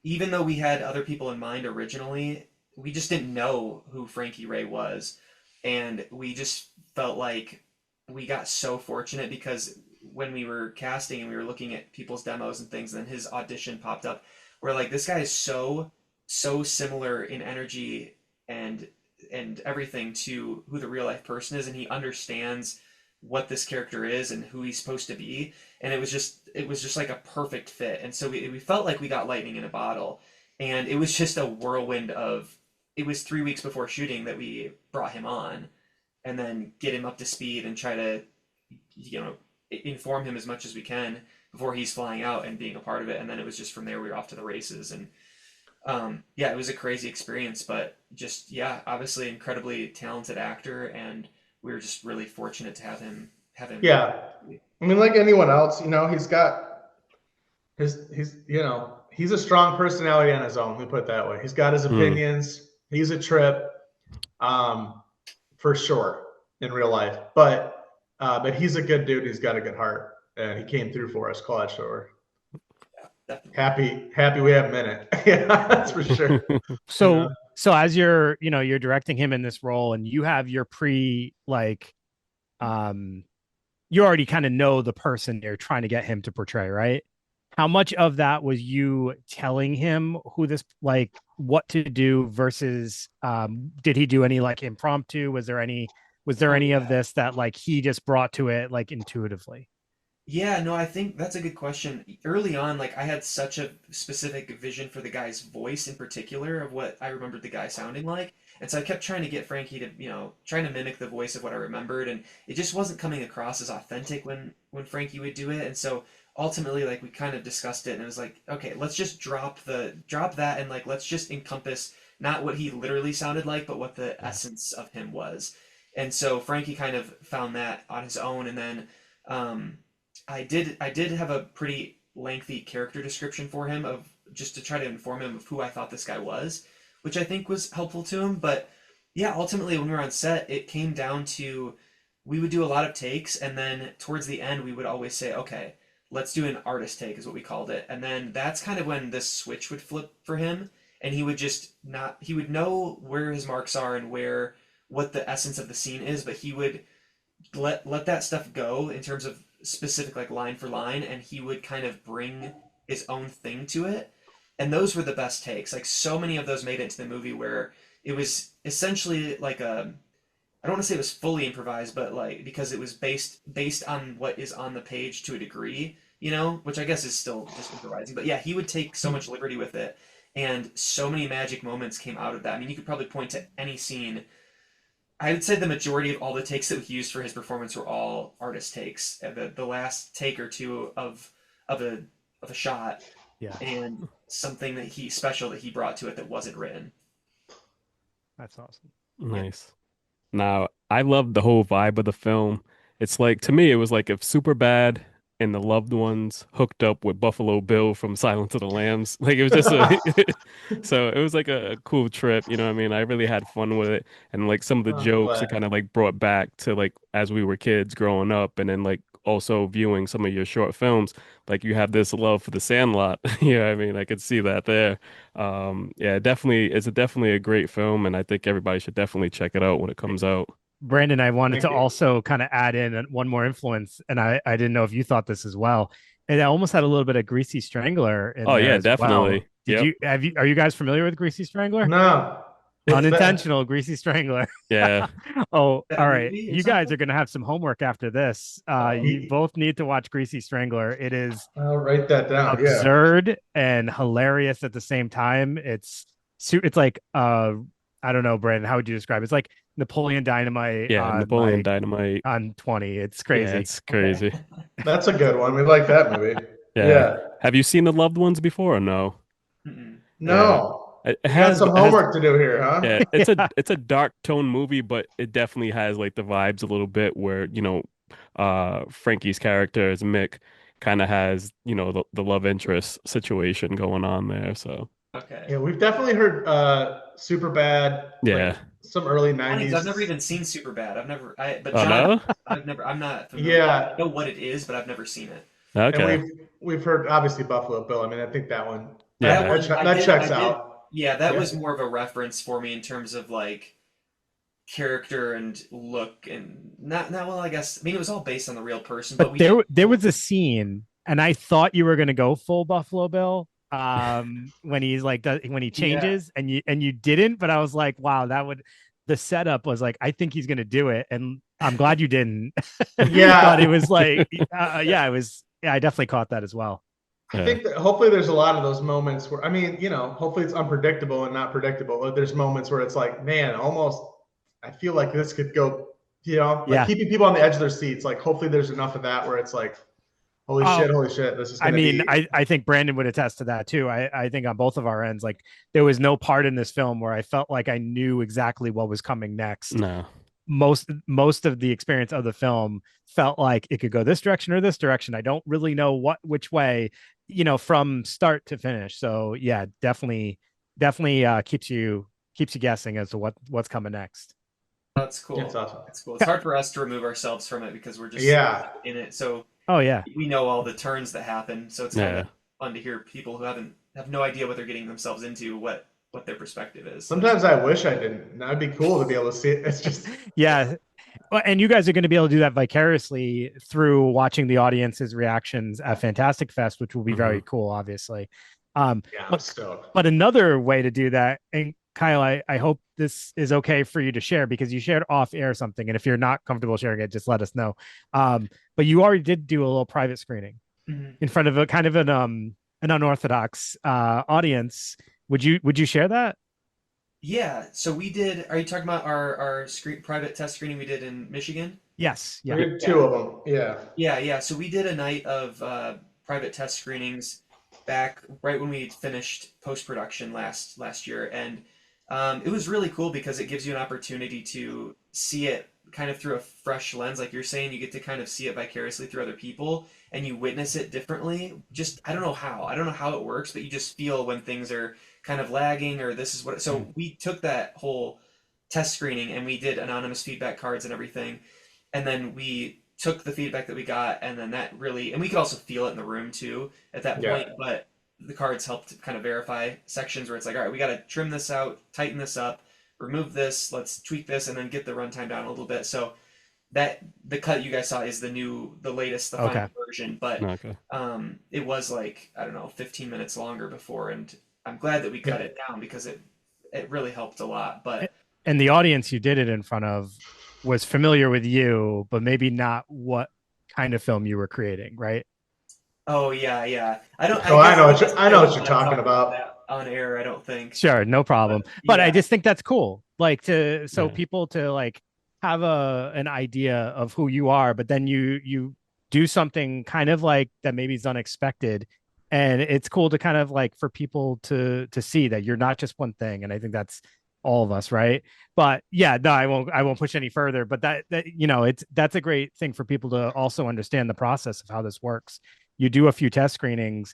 Even though we had other people in mind originally, we just didn't know who Frankie Ray was, and we just felt like we got so fortunate because when we were casting and we were looking at people's demos and things, then his audition popped up. We're like, this guy is so similar in energy and everything to who the real life person is, and he understands what this character is and who he's supposed to be, and it was just like a perfect fit. And so we felt like we got lightning in a bottle, and it was just a whirlwind of it was 3 weeks before shooting that we brought him on and then get him up to speed and try to inform him as much as we can before he's flying out and being a part of it. And then it was just from there we were off to the races. And yeah, it was a crazy experience, but just yeah, obviously incredibly talented actor, and we were just really fortunate to have him. yeah. I mean, like anyone else, he's got he's a strong personality on his own. Let me put it that way. He's got his mm. opinions. He's a trip, for sure in real life. But he's a good dude. He's got a good heart, and he came through for us, clutch. So we're Definitely. happy we have him in it. Yeah, that's for sure. So as you're directing him in this role and you have your um you already kind of know the person you're trying to get him to portray, right? How much of that was you telling him who this what to do versus did he do any impromptu? Was there Oh any of yeah. this that he just brought to it intuitively? Yeah, no, I think that's a good question. Early on, like I had such a specific vision for the guy's voice in particular of what I remembered the guy sounding like. And so I kept trying to get Frankie to, trying to mimic the voice of what I remembered, and it just wasn't coming across as authentic when Frankie would do it. And so ultimately like we kind of discussed it and it was like, okay, let's just drop that and like let's just encompass not what he literally sounded like, but what the essence of him was. And so Frankie kind of found that on his own, and then um I did have a pretty lengthy character description for him of just to try to inform him of who I thought this guy was, which I think was helpful to him. But yeah, ultimately when we were on set, it came down to we would do a lot of takes, and then towards the end we would always say, okay, let's do an artist take is what we called it. And then that's kind of when this switch would flip for him, and he would just not he would know where his marks are and where what the essence of the scene is, but he would let that stuff go in terms of specific like line for line, and he would kind of bring his own thing to it. And those were the best takes. Like so many of those made it into the movie where it was essentially like I don't want to say it was fully improvised, but like because it was based on what is on the page to a degree, which I guess is still just improvising. But yeah, he would take so much liberty with it, and so many magic moments came out of that. I mean, you could probably point to any scene. I would say the majority of all the takes that we used for his performance were all artist takes. The last take or two of a of a shot Yeah, and something that he special that he brought to it that wasn't written. that's awesome. Yeah. Nice. Now, I love the whole vibe of the film. It's like, to me, it was like if Superbad and the loved ones hooked up with Buffalo Bill from Silence of the Lambs. Like it was just a so it was like a cool trip, you know what I mean? I really had fun with it. And like some of the I'm jokes it glad. kind of like brought back to like as we were kids growing up and then like also viewing some of your short films, like you have this love for the Sandlot. You know what I mean? I could see that there. Yeah, definitely it's definitely a great film and I think everybody should definitely check it out when it comes out. Brandon, I wanted Thank to you. also kind of add in one more influence, and I didn't know if you thought this as well. It almost had a little bit of Greasy Strangler in Oh there yeah, as well. definitely. Did Yep. you have you are you guys familiar with Greasy Strangler? No, what's that? Unintentional Greasy Strangler. Yeah. Oh, That a all right. movie or You guys something? are gonna have some homework after this. You Y- both need to watch Greasy Strangler. It is I'll write that down. Yeah. absurd and hilarious at the same time. It's like I don't know, Brandon, how would you describe it? It's like Napoleon Dynamite Yeah, on Napoleon like Dynamite. on 20. It's Yeah, crazy. it's Okay. crazy. That's a good one. We like that movie. Yeah. Yeah. Have you seen The Loved Ones before or no? Mm-mm. Yeah. No. It We got has some it has homework to do here, huh? yeah, Yeah. it's a dark tone movie, but it definitely has like the vibes a little bit where, Frankie's character as Mick kind of has, the love interest situation going on there. So, Okay. Yeah, we've definitely heard super bad, yeah. like some early Funny, 'cause I've never 90s. even seen Superbad. But Oh John, no? I'm not familiar. I Yeah. know what it is, but I've never seen it. And Okay. we've heard obviously Buffalo Bill. I mean, I think that one That Yeah. one, that checks I did, out. yeah, that Yeah. was more of a reference for me in terms of like character and look and not well, I guess. I mean, it was all based on the real person, But but we did. there was a scene, and I thought you were gonna go full Buffalo Bill when he's like when he Yeah. changes and you didn't, but I was like, wow, that would the setup was like, I think he's gonna do it, and I'm glad you didn't. But it Yeah. was like yeah, it was yeah, I definitely caught that as well. I Yeah. think that hopefully there's a lot of those moments where, I mean, hopefully it's unpredictable and not predictable. But there's moments where it's like, man, almost, I feel like this could go, like Yeah. keeping people on the edge of their seats. Like, hopefully there's enough of that where it's like, Oh, holy shit, this is I going to mean, be. I think Brandon would attest to that too. I think on both of our ends, like there was no part in this film where I felt like I knew exactly what was coming next. No. Most of the experience of the film felt like it could go this direction or this direction. I don't really know which way, from start to finish. So yeah, definitely keeps you guessing as to what's coming next. That's It's cool. awesome. That's cool. It's hard for us to remove ourselves from it because we're just Yeah. in it. So Oh yeah. we know all the turns that happen. So it's kind of Yeah. fun to hear people who have no idea what they're getting themselves into, what their perspective is. So Sometimes I wish I didn't. That'd be cool to be able to see it. It's just, Yeah. Well, and you guys are going to be able to do that vicariously through watching the audience's reactions at Fantastic Fest, which will be very Hmm. cool, obviously. Um, yeah, I'm but stoked. but another way to do that, and Kyle, I hope this is okay for you to share because you shared off air something, and if you're not comfortable sharing it, just let us know. But you already did do a little private screening Mhm. in front of a kind of an unorthodox audience. Would you share that? Yeah, so we did. Are you talking about our private test screening we did in Michigan? Yes. We Yeah. did Yeah, two of them. Yeah. yeah. So we did a night of private test screenings back right when we finished post production last year, and it was really cool because it gives you an opportunity to see it kind of through a fresh lens, like you're saying. You get to kind of see it vicariously through other people, and you witness it differently. Just I don't know how it works, but you just feel when things are kind of lagging or this is what. So we took that whole test screening and we did anonymous feedback cards and everything, and then we took the feedback that we got, and then that really, and we could also feel it in the room too at that Yeah. point, but the cards helped kind of verify sections where it's like, all right, we got to trim this out, tighten this up, remove this, let's tweak this, and then get the runtime down a little bit. So that the cut you guys saw is the latest, the final Okay. version, but Okay. it was like, I don't know, 15 minutes longer before, and I'm glad that we cut Yeah. it down because it really helped a lot. But And the audience you did it in front of was familiar with you, but maybe not what kind of film you were creating, right? Oh yeah, yeah. I don't. Oh, I guess I I know what wouldn't you're want to talking talk about about. that on air. I don't think. Sure, no But problem. But I yeah, just think that's cool. Like so Yeah. people to like have an idea of who you are, but then you do something kind of like that maybe is unexpected. And it's cool to kind of like for people to see that you're not just one thing. And I think that's all of us, right? But yeah, no, I won't push any further. But that that's a great thing for people to also understand the process of how this works. You do a few test screenings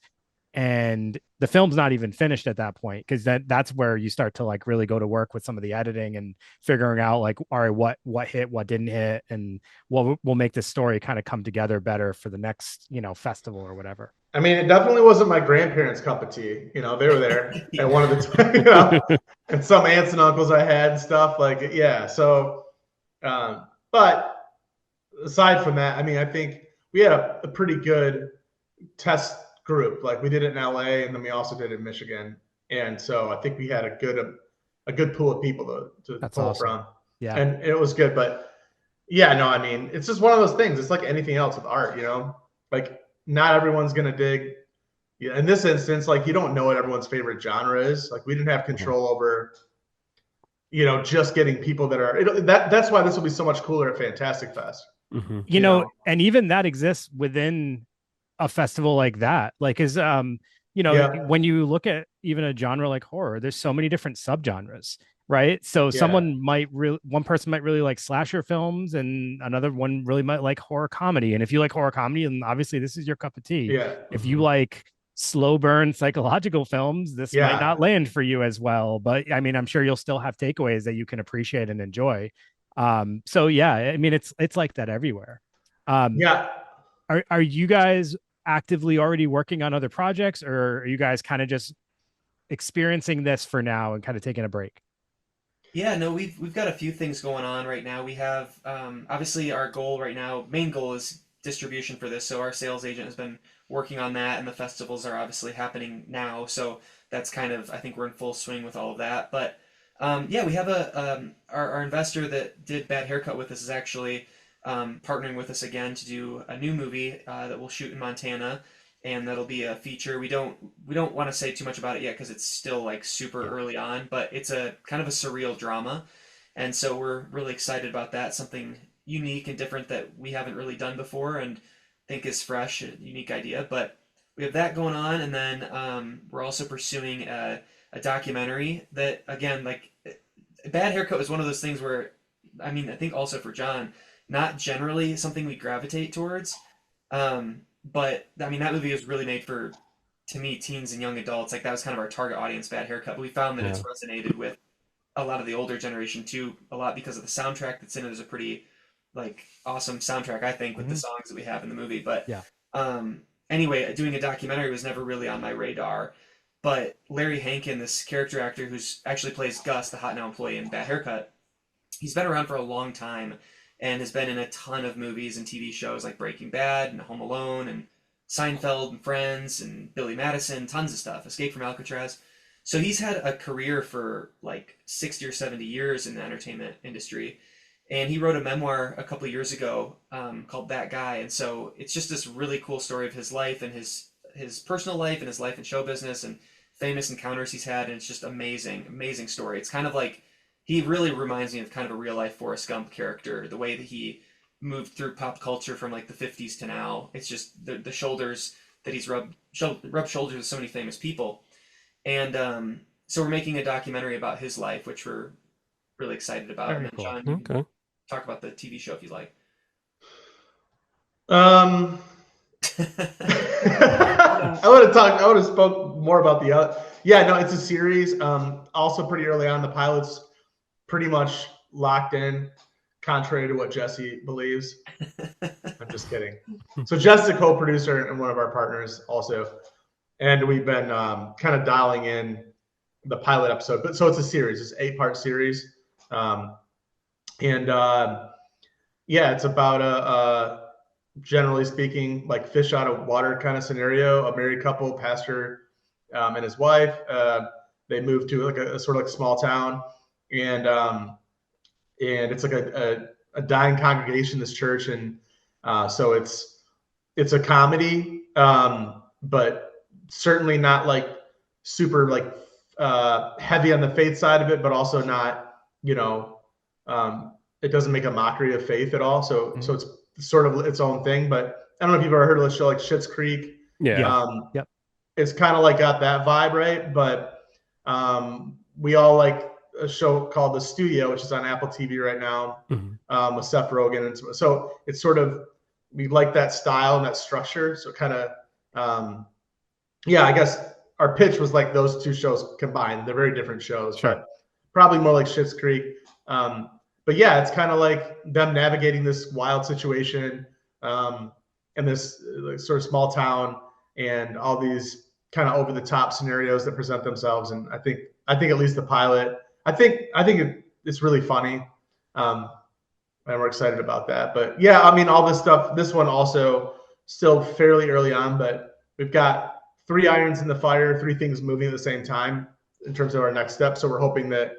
and the film's not even finished at that point because that's where you start to like really go to work with some of the editing and figuring out like, all right, what hit, what didn't hit, and what will make this story kind of come together better for the next festival or whatever. I mean, it definitely wasn't my grandparents' cup of tea. They were there yeah. at one of the, and some aunts and uncles I had and stuff like, yeah. So, but aside from that, I mean, I think we had a pretty good test group. Like we did it in LA, and then we also did it in Michigan, and so I think we had a good pool of people to That's pull awesome. from, Yeah. and it was good. But yeah, no, I mean, it's just one of those things. It's like anything else with art, like not everyone's gonna dig. Yeah, in this instance, like you don't know what everyone's favorite genre is. Like we didn't have control over, just getting people that are that's why this will be so much cooler at Fantastic Fest. And even that exists within a festival like that. Like is Yeah. when you look at even a genre like horror, there's so many different subgenres, right? So Yeah. one person might really like slasher films and another one really might like horror comedy. And if you like horror comedy, and obviously this is your cup of tea. Yeah. If you like slow burn psychological films, this might Yeah. not land for you as well. But I mean, I'm sure you'll still have takeaways that you can appreciate and enjoy. So yeah, I mean it's like that everywhere. Yeah. Are you guys actively already working on other projects, or are you guys kind of just experiencing this for now and kind of taking a break? Yeah, no, we've got a few things going on right now. We have obviously our goal right now, main goal is distribution for this. So our sales agent has been working on that, and the festivals are obviously happening now. So that's kind of I think we're in full swing with all of that. But yeah, we have our investor that did Bad Haircut with us is actually partnering with us again to do a new movie that we'll shoot in Montana, and that'll be a feature. We don't want to say too much about it yet because it's still like super early on, but it's a kind of a surreal drama, and so we're really excited about that. Something unique and different that we haven't really done before, and think is fresh, a unique idea. But we have that going on, and then we're also pursuing a documentary that again like Bad Haircut was one of those things where I mean I think also for John not generally something we gravitate towards. But I mean, that movie was really made for, to me, teens and young adults. Like that was kind of our target audience, Bad Haircut. But we found that it's resonated with a lot of the older generation too, a lot because of the soundtrack that's in it is a pretty like awesome soundtrack, I think, with the songs that we have in the movie. But Yeah. anyway, doing a documentary was never really on my radar. But Larry Hankin, this character actor who's actually plays Gus, the hot now employee in Bad Haircut, he's been around for a long time and has been in a ton of movies and TV shows like Breaking Bad and Home Alone and Seinfeld and Friends and Billy Madison, tons of stuff, Escape from Alcatraz. So he's had a career for like 60 or 70 years in the entertainment industry. And he wrote a memoir a couple of years ago called That Guy. And so it's just this really cool story of his life and his personal life and his life in show business and famous encounters he's had. And it's just amazing, amazing story. It's kind of like he really reminds me of kind of a real life Forrest Gump character. The way that he moved through pop culture from like the 50s to now. It's just the shoulders that he's rubbed shoulders with so many famous people. And so we're making a documentary about his life, which we're really excited about. Very And then cool. John, you can talk about the TV show if you like. I would have spoke more about the other. Yeah, no, it's a series. Also pretty early on, the pilot's pretty much locked in, contrary to what Jesse believes. I'm just kidding. So Jess is a co-producer and one of our partners also. And we've been kind of dialing in the pilot episode. But so it's a series. It's an 8-part series. Yeah, it's about a generally speaking, like fish out of water kind of scenario. A married couple, pastor and his wife. They moved to like a sort of like small town, and it's like a dying congregation, this church, and so it's a comedy, but certainly not like super like heavy on the faith side of it, but also not, it doesn't make a mockery of faith at all. So so it's sort of its own thing. But I don't know if you've ever heard of a show like Schitt's Creek. Yeah. Yep. It's kind of like got that vibe, right? But we all like a show called The Studio, which is on Apple TV right now, with Seth Rogen, and so it's sort of, we like that style and that structure. So kind of, I guess our pitch was like those two shows combined. They're very different shows, but probably more like Schitt's Creek. But yeah, it's kind of like them navigating this wild situation in this sort of small town, and all these kind of over the top scenarios that present themselves. And I think at least the pilot, I think it's really funny. And we're excited about that. But yeah, I mean, all this stuff, this one also still fairly early on, but we've got 3 irons in the fire, 3 things moving at the same time in terms of our next step. So we're hoping that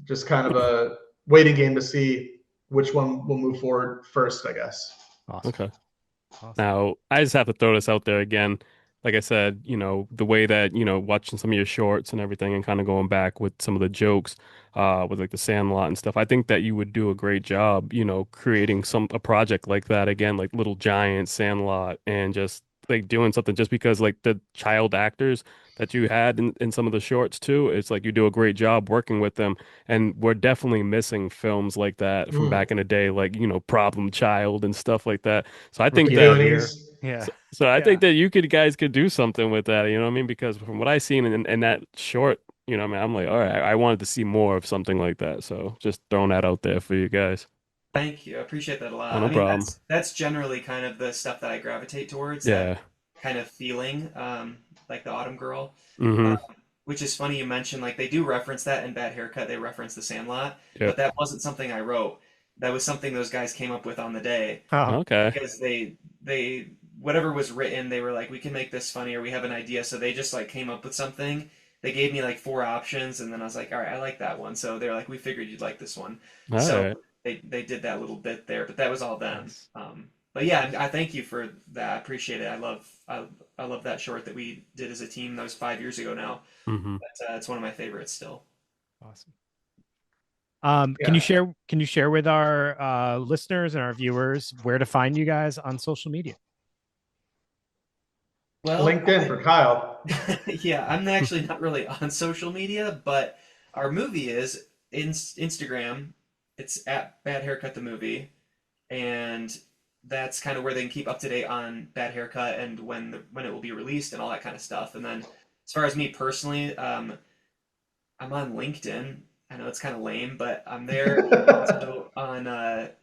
just kind of a waiting game to see which one will move forward first, I guess. Awesome. Okay. Awesome. Now, I just have to throw this out there again. Like I said, the way that, watching some of your shorts and everything and kind of going back with some of the jokes, with like the Sandlot and stuff, I think that you would do a great job, creating a project like that again, like Little Giant, Sandlot, and just like doing something, just because like the child actors that you had in some of the shorts too, it's like you do a great job working with them. And we're definitely missing films like that from back in the day, like, Problem Child and stuff like that. So I think that Yeah. So I think that you guys could do something with that, you know what I mean? Because from what I seen in that short, what I mean, I'm like, all right, I wanted to see more of something like that. So just throwing that out there for you guys. Thank you. I appreciate that a lot. Oh, no I mean, problem. that's generally kind of the stuff that I gravitate towards, Yeah. that kind of feeling, like the Autumn Girl. Mm-hmm. Which is funny you mentioned, like they do reference that in Bad Haircut. They reference the Sandlot, Yep. but that wasn't something I wrote. That was something those guys came up with on the day, Oh, Okay. because they whatever was written, they were like, we can make this funny, or we have an idea. So they just like came up with something. They gave me like 4 options, and then I was like, all right, I like that one. So they're like, we figured you'd like this one. All So right. they did that little bit there, but that was all them. nice. But yeah, I thank you for that. I appreciate it. I love that short that we did as a team. That was 5 years ago now. Mm-hmm. But it's one of my favorites still. Awesome. Yeah. Can you share with our listeners and our viewers where to find you guys on social media? Well, LinkedIn for Kyle. yeah, I'm actually not really on social media, but our movie is Instagram. It's at Bad Haircut the movie, and that's kind of where they can keep up to date on Bad Haircut and when it will be released and all that kind of stuff. And then, as far as me personally, I'm on LinkedIn. I know it's kind of lame, but I'm there. Also on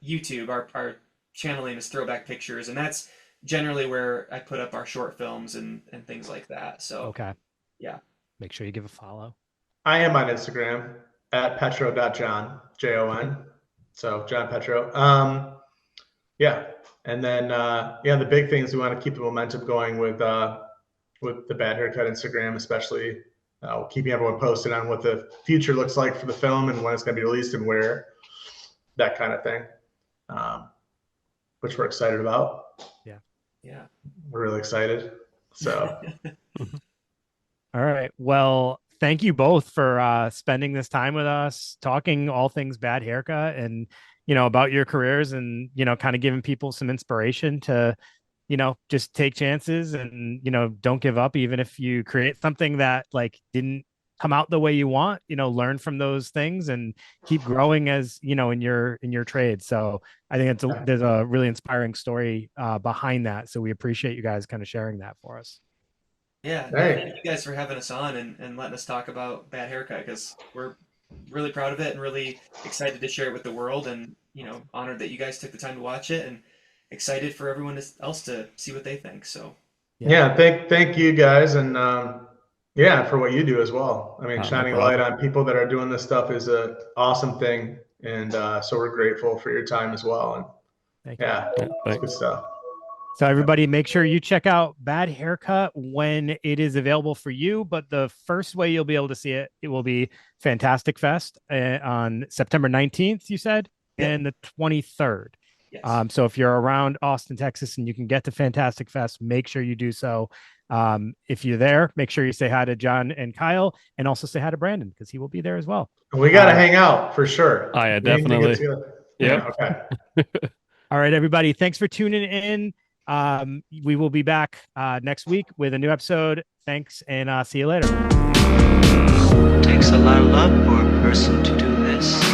YouTube. Our channel name is Throwback Pictures, and that's generally where I put up our short films and things like that. So Okay. yeah. Make sure you give a follow. I am on Instagram at petro.jon, Jon. So Jon Petro. Yeah. And then the big thing is we want to keep the momentum going with the Bad Haircut Instagram, especially keeping everyone posted on what the future looks like for the film and when it's going to be released and where, that kind of thing, which we're excited about. Yeah. We're really excited. So All right. Well, thank you both for spending this time with us, talking all things Bad Haircut and, about your careers and, kind of giving people some inspiration to, just take chances and, don't give up, even if you create something that like didn't come out the way you want, learn from those things and keep growing as, in your trade. So I think there's a really inspiring story behind that. So we appreciate you guys kind of sharing that for us. Yeah. Hey. Thank you guys for having us on and letting us talk about Bad Haircut, because we're really proud of it and really excited to share it with the world, and honored that you guys took the time to watch it, and excited for everyone else to see what they think. So yeah, thank you guys, and for what you do as well. I mean, No shining a problem. light on people that are doing this stuff is an awesome thing, and so we're grateful for your time as well. And Thank you. Yeah, it's thanks. good stuff. So everybody, make sure you check out Bad Haircut when it is available for you. But the first way you'll be able to see it will be Fantastic Fest on September 19th, you said? and the 23rd. Yes. So if you're around Austin, Texas, and you can get to Fantastic Fest, make sure you do so. If you're there, make sure you say hi to John and Kyle, and also say hi to Brandon because he will be there as well. We got to hang out for sure. Oh, yeah, We need to get definitely. together. Yep. Yeah, okay. All right, everybody. Thanks for tuning in. We will be back next week with a new episode. Thanks, and see you later. Takes a lot of love for a person to do this.